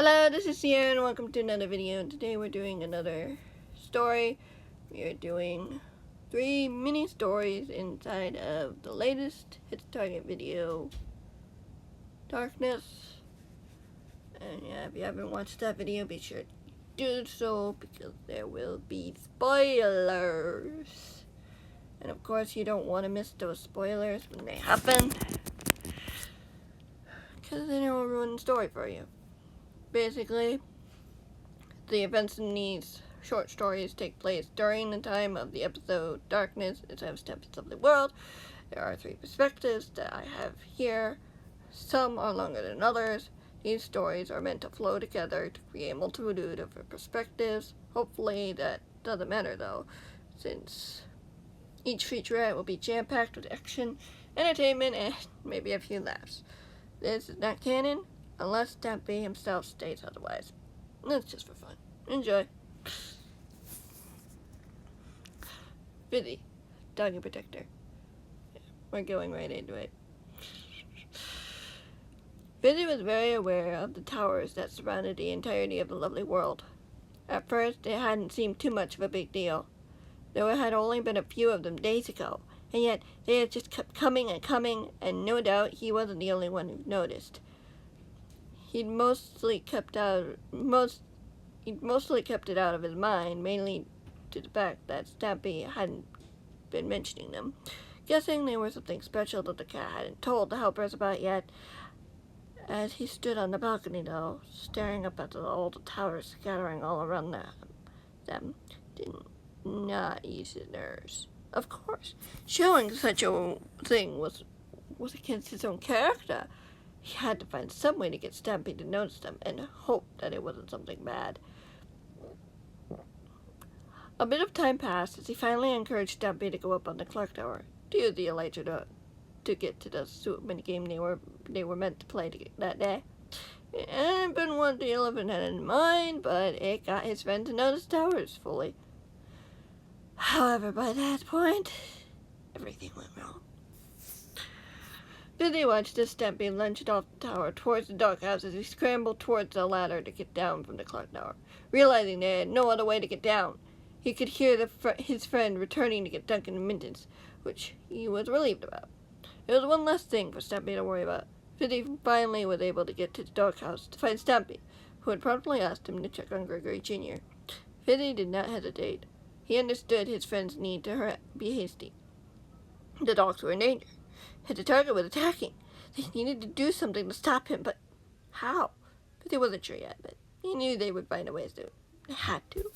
Hello, this is Sierra and welcome to another video. Today we're doing another story. We are doing 3 mini stories inside of the latest Hit the Target video, Darkness. And yeah, if you haven't watched that video, be sure to do so because there will be spoilers. And of course you don't want to miss those spoilers when they happen, because then it will ruin the story for you. Basically, the events in these short stories take place during the time of the episode Darkness is of Steps of the World. There are 3 perspectives that I have here. Some are longer than others. These stories are meant to flow together to create a multitude of perspectives. Hopefully that doesn't matter though, since each featurette will be jam-packed with action, entertainment, and maybe a few laughs. This is not canon, unless Stampy himself states otherwise. That's just for fun. Enjoy. Fizzy, Doggy Protector. Yeah, we're going right into it. Fizzy was very aware of the towers that surrounded the entirety of the lovely world. At first, it hadn't seemed too much of a big deal, though it had only been a few of them days ago, and yet they had just kept coming, and no doubt he wasn't the only one who noticed. He'd mostly kept it out of his mind, mainly to the fact that Stampy hadn't been mentioning them, guessing they were something special that the cat hadn't told the helpers about yet. As he stood on the balcony, though, staring up at all the towers scattering all around them, did not ease his nerves. Of course, showing such a thing was against his own character. He had to find some way to get Stampy to notice them and hope that it wasn't something bad. A bit of time passed as he finally encouraged Stampy to go up on the clock tower to use the elytra to get to the suit minigame they were meant to play that day. It hadn't been what the elephant had in mind, but it got his friend to notice towers fully. However, by that point, everything went wrong. Fizzy watched as Stampy lunged off the tower towards the doghouse as he scrambled towards the ladder to get down from the clock tower. Realizing they had no other way to get down, he could hear his friend returning to get Duncan and Minton's, which he was relieved about. It was one less thing for Stampy to worry about. Fizzy finally was able to get to the doghouse to find Stampy, who had promptly asked him to check on Gregory Jr. Fizzy did not hesitate. He understood his friend's need to be hasty. The dogs were in danger. Hit the Target was attacking. They needed to do something to stop him, but how? But he wasn't sure yet, but he knew they would find a way to. They had to.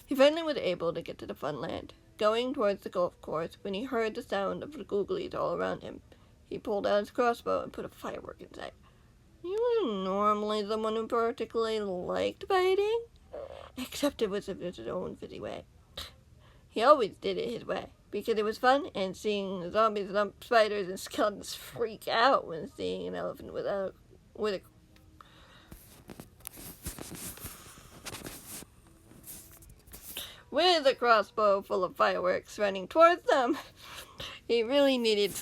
He finally was able to get to the Funland, going towards the golf course when he heard the sound of the googlies all around him. He pulled out his crossbow and put a firework inside. He wasn't normally someone who particularly liked fighting, except it was of his own Fizzy way. He always did it his way, because it was fun, and seeing zombies, spiders, and skeletons freak out when seeing an elephant with a crossbow full of fireworks running towards them. He really needed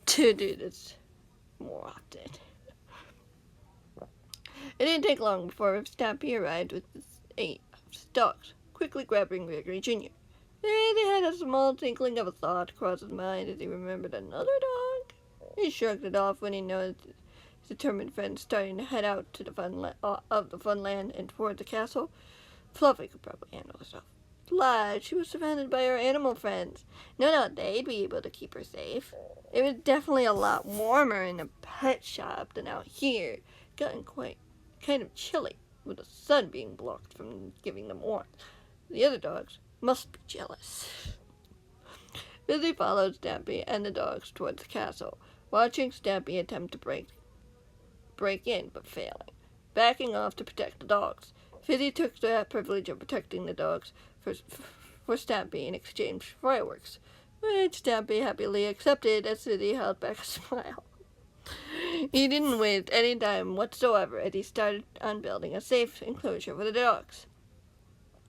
to do this more often. It didn't take long before Stampy arrived with his 8 dogs, quickly grabbing Gregory Jr. Then he had a small tinkling of a thought cross his mind as he remembered another dog. He shrugged it off when he noticed his determined friend starting to head out to the Funland and toward the castle. Fluffy could probably handle herself. Glad she was surrounded by her animal friends. No, they'd be able to keep her safe. It was definitely a lot warmer in the pet shop than out here. Gotten kind of chilly, with the sun being blocked from giving them warmth. The other dogs must be jealous. Fizzy followed Stampy and the dogs towards the castle, watching Stampy attempt to break in, but failing. Backing off to protect the dogs. Fizzy took the privilege of protecting the dogs for Stampy in exchange for fireworks, which Stampy happily accepted as Fizzy held back a smile. He didn't waste any time whatsoever as he started on building a safe enclosure for the dogs.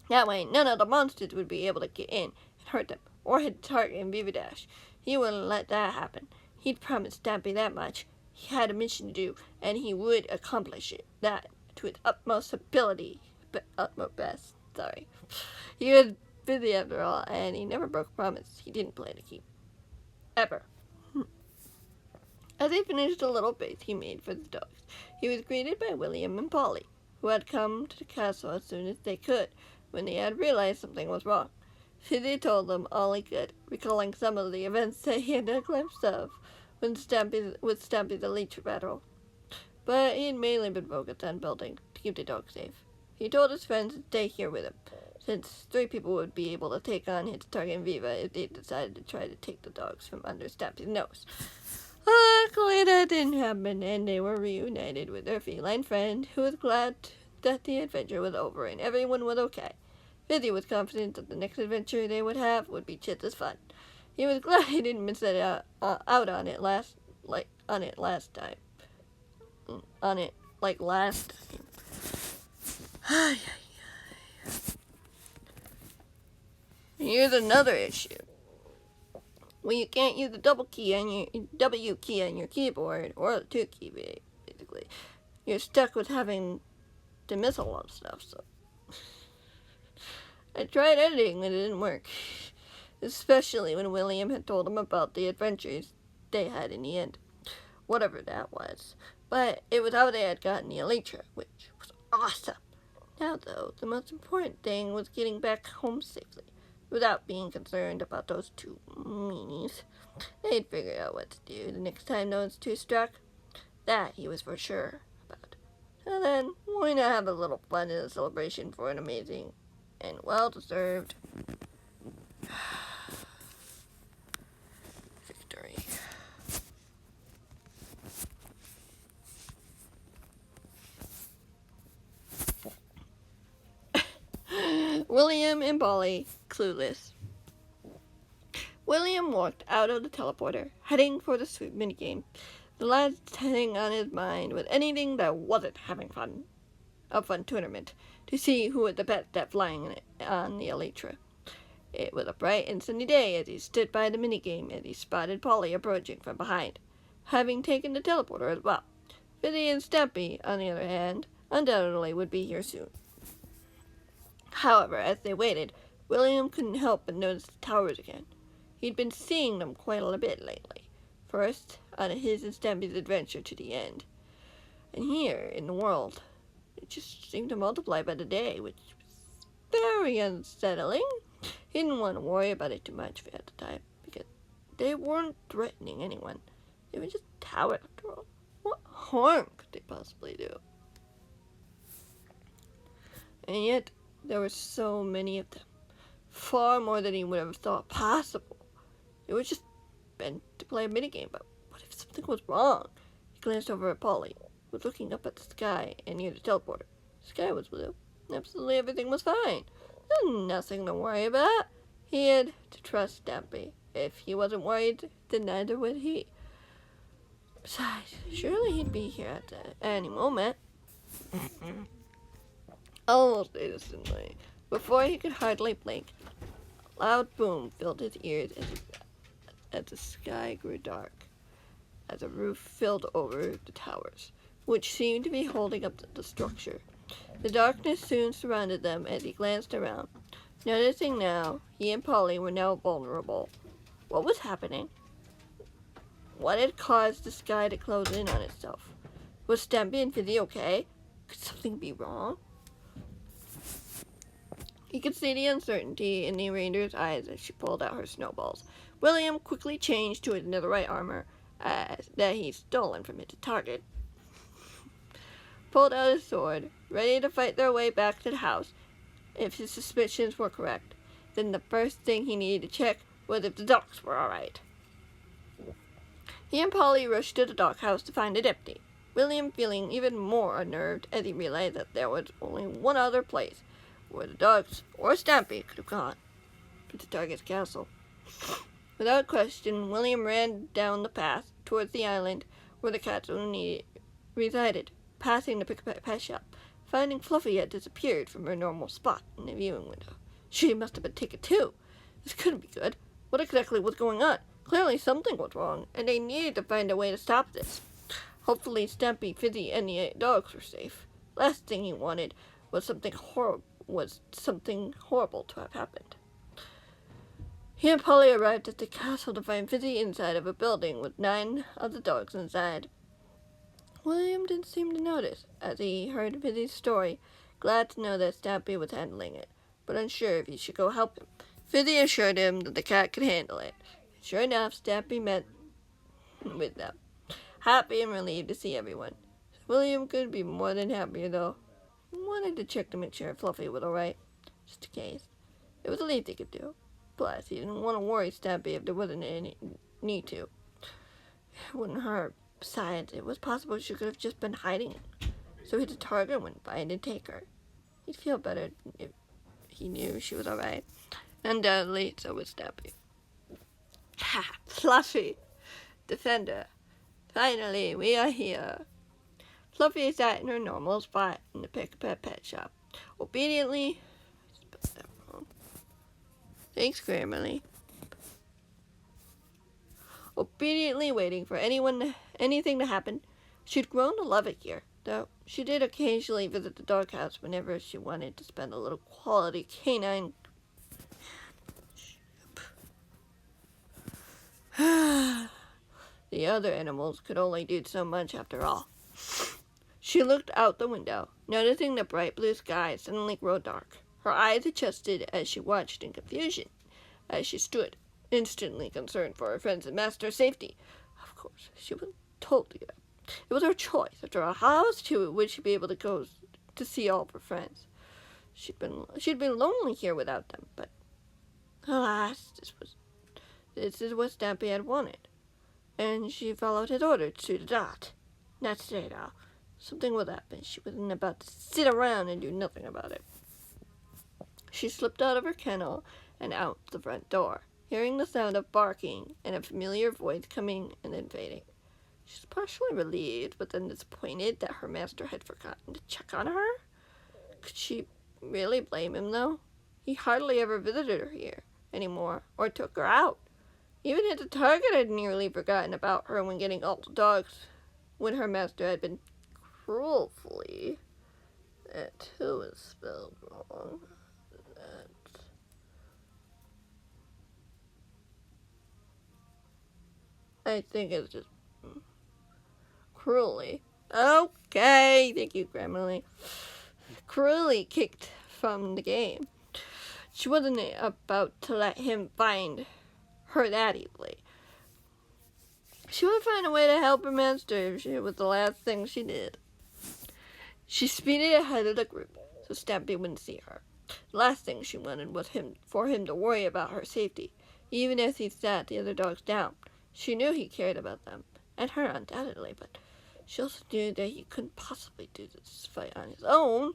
That way, none of the monsters would be able to get in and hurt them, or hit the Target in Beaver Dash. He wouldn't let that happen. He'd promised Stampy that much. He had a mission to do, and he would accomplish it. That to his utmost ability. Utmost best, sorry. He was busy after all, and he never broke a promise he didn't plan to keep. Ever. As he finished the little base he made for the dogs, he was greeted by William and Polly, who had come to the castle as soon as they could, when they had realized something was wrong. Fizzy told them all he could, recalling some of the events that he had a glimpse of with Stampy the Leech battle. But he had mainly been focused on building to keep the dogs safe. He told his friends to stay here with him, since 3 people would be able to take on his Target Viva if they decided to try to take the dogs from under Stampy's nose. Luckily, that didn't happen, and they were reunited with their feline friend, who was glad that the adventure was over and everyone was okay. Fizzy was confident that the next adventure they would have would be just as fun. He was glad he didn't miss out on it last time. Here's another issue. When you can't use the W key on your keyboard, or the 2 key basically, you're stuck with having to miss a lot of stuff. So I tried editing and it didn't work, especially when William had told him about the adventures they had in the end, whatever that was. But it was how they had gotten the Elytra, which was awesome. Now though, the most important thing was getting back home safely, without being concerned about those 2 meanies. They'd figure out what to do the next time those 2 struck. That he was for sure about. So then, why not have a little fun in a celebration for an amazing and well-deserved victory. William and Polly, clueless. William walked out of the teleporter, heading for the sweet minigame. The lad's thing on his mind was anything that wasn't having fun. A fun tournament, to see who was the best at flying on the Elytra. It was a bright and sunny day as he stood by the minigame and he spotted Polly approaching from behind, having taken the teleporter as well. Fizzy and Stampy, on the other hand, undoubtedly would be here soon. However, as they waited, William couldn't help but notice the towers again. He'd been seeing them quite a bit lately. First, on his and Stampy's adventure to the end. And here, in the world, it just seemed to multiply by the day, which was very unsettling. He didn't want to worry about it too much at the time, because they weren't threatening anyone. They were just towers after all. What harm could they possibly do? And yet, there were so many of them. Far more than he would have thought possible. They were just bent to play a minigame, but what if something was wrong? He glanced over at Polly, who was looking up at the sky and near the teleporter. The sky was blue. Absolutely everything was fine. Nothing to worry about. He had to trust Stampy. If he wasn't worried, then neither would he. Besides, surely he'd be here at any moment. Almost innocently, before he could hardly blink, a loud boom filled his ears as the sky grew dark, as a roof filled over the towers, which seemed to be holding up the structure. The darkness soon surrounded them as he glanced around. Noticing now, he and Polly were now vulnerable. What was happening? What had caused the sky to close in on itself? Was Stampy and Fizzy okay? Could something be wrong? He could see the uncertainty in the Ranger's eyes as she pulled out her snowballs. William quickly changed to his netherite armor that he'd stolen from his target, pulled out his sword, ready to fight their way back to the house. If his suspicions were correct, then the first thing he needed to check was if the dogs were alright. He and Polly rushed to the doghouse to find it empty, William feeling even more unnerved as he realized that there was only one other place where the dogs or Stampy could have gone, to the target's castle. Without question, William ran down the path towards the island where the castle resided, passing the Pick-a-Pet shop. Finding Fluffy had disappeared from her normal spot in the viewing window. She must have been taken too. This couldn't be good. What exactly was going on? Clearly something was wrong, and they needed to find a way to stop this. Hopefully Stampy, Fizzy, and the dogs were safe. Last thing he wanted was something horrible to have happened. He and Polly arrived at the castle to find Fizzy inside of a building with 9 of the dogs inside. William didn't seem to notice as he heard Fizzy's story, glad to know that Stampy was handling it, but unsure if he should go help him. Fizzy assured him that the cat could handle it. Sure enough, Stampy met with them, happy and relieved to see everyone. William could be more than happier, though. He wanted to check to make sure Fluffy was alright, just in case. It was the least he could do. Plus, he didn't want to worry Stampy if there wasn't any need to. It wouldn't hurt. Besides, it was possible she could have just been hiding it, so his target wouldn't find and take her. He'd feel better if he knew she was alright. Undoubtedly, so was Stampy. Ha! Fluffy! Defender. Finally, we are here. Fluffy sat in her normal spot in the pet shop. Obediently... I spelled that wrong. Thanks, Grammarly. Obediently waiting for anything to happen. She'd grown to love it here, though she did occasionally visit the doghouse whenever she wanted to spend a little quality canine. The other animals could only do so much after all. She looked out the window, noticing the bright blue sky suddenly grow dark. Her eyes adjusted as she watched in confusion, as she stood, instantly concerned for her friend's and master's safety. Of course, she was told to get up. It was her choice. After all, how else would she be able to go to see all of her friends? She'd been lonely here without them, but alas, this is what Stampy had wanted, and she followed his orders to the dot. That's it all. Something would happen. She wasn't about to sit around and do nothing about it. She slipped out of her kennel and out the front door, hearing the sound of barking and a familiar voice coming and then fading. She was partially relieved, but then disappointed that her master had forgotten to check on her. Could she really blame him, though? He hardly ever visited her here anymore, or took her out. Even his target had nearly forgotten about her when getting all the dogs, when her master had been cruelly. That too is spelled wrong. I think it's just cruelly. Okay, thank you, Grammarly. Cruelly kicked from the game. She wasn't about to let him find her that easily. She would find a way to help her master if it was the last thing she did. She speeded ahead of the group so Stampy wouldn't see her. The last thing she wanted was for him to worry about her safety, even as he sat the other dogs down. She knew he cared about them, and her undoubtedly, but she also knew that he couldn't possibly do this fight on his own.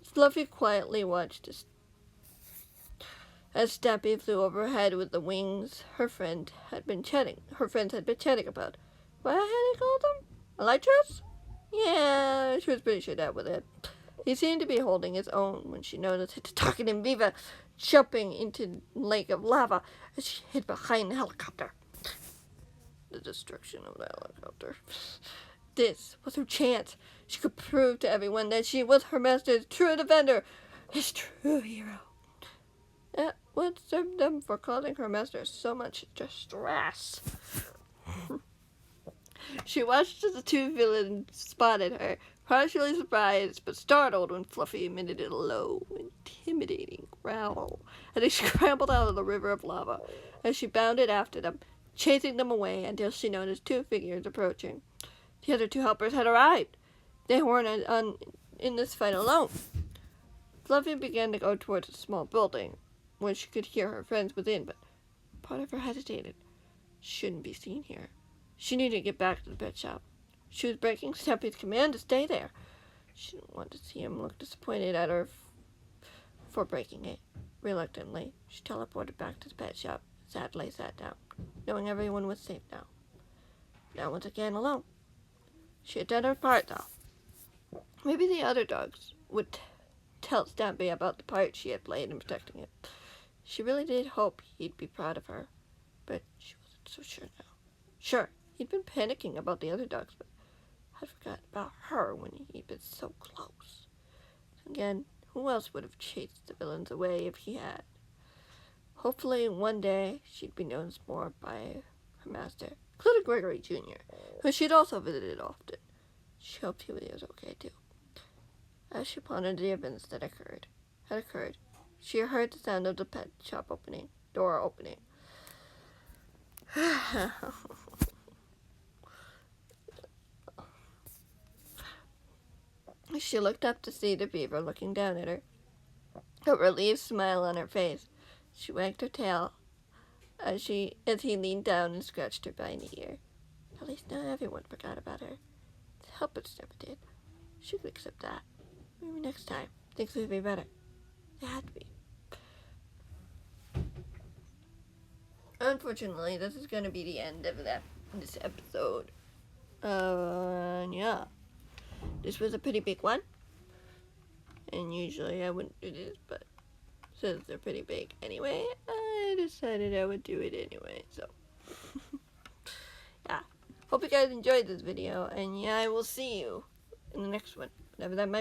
Fluffy quietly watched as Stampy flew overhead with the wings her friends had been chatting about. What had he called them? Elytras? Yeah, she was pretty sure that was it. He seemed to be holding his own when she noticed his talkative Viva jumping into the lake of lava as she hid behind the helicopter. The destruction of the helicopter. This was her chance. She could prove to everyone that she was her master's true defender, his true hero. That would serve them for causing her master so much distress. She watched as the 2 villains spotted her, partially surprised but startled when Fluffy emitted a low, intimidating growl as they scrambled out of the river of lava. As she bounded after them, chasing them away until she noticed 2 figures approaching. The other 2 helpers had arrived. They weren't in this fight alone. Fluffy began to go towards a small building, when she could hear her friends within, but part of her hesitated. Shouldn't be seen here. She needed to get back to the pet shop. She was breaking Stampy's command to stay there. She didn't want to see him look disappointed at her for breaking it. Reluctantly, she teleported back to the pet shop, sadly sat down, knowing everyone was safe now. Now once again alone. She had done her part, though. Maybe the other dogs would tell Stampy about the part she had played in protecting it. She really did hope he'd be proud of her, but she wasn't so sure now. Sure, he'd been panicking about the other dogs, but I'd forgotten about her when he'd been so close. Again, who else would have chased the villains away if he had? Hopefully, one day, she'd be noticed more by her master, including Gregory Jr., who she'd also visited often. She hoped he was okay, too. As she pondered the events that had occurred, she heard the sound of the pet shop door opening. She looked up to see the beaver looking down at her, a relieved smile on her face. She wagged her tail as he leaned down and scratched her shiny ear. At least not everyone forgot about her. The helpers never did. She could accept that. Maybe next time things would be better. They had to be. Unfortunately, this is going to be the end of this episode. Yeah. This was a pretty big one. And usually I wouldn't do this, but since they're pretty big anyway, I decided I would do it anyway, so. Yeah. Hope you guys enjoyed this video, and yeah, I will see you in the next one, whatever that might be.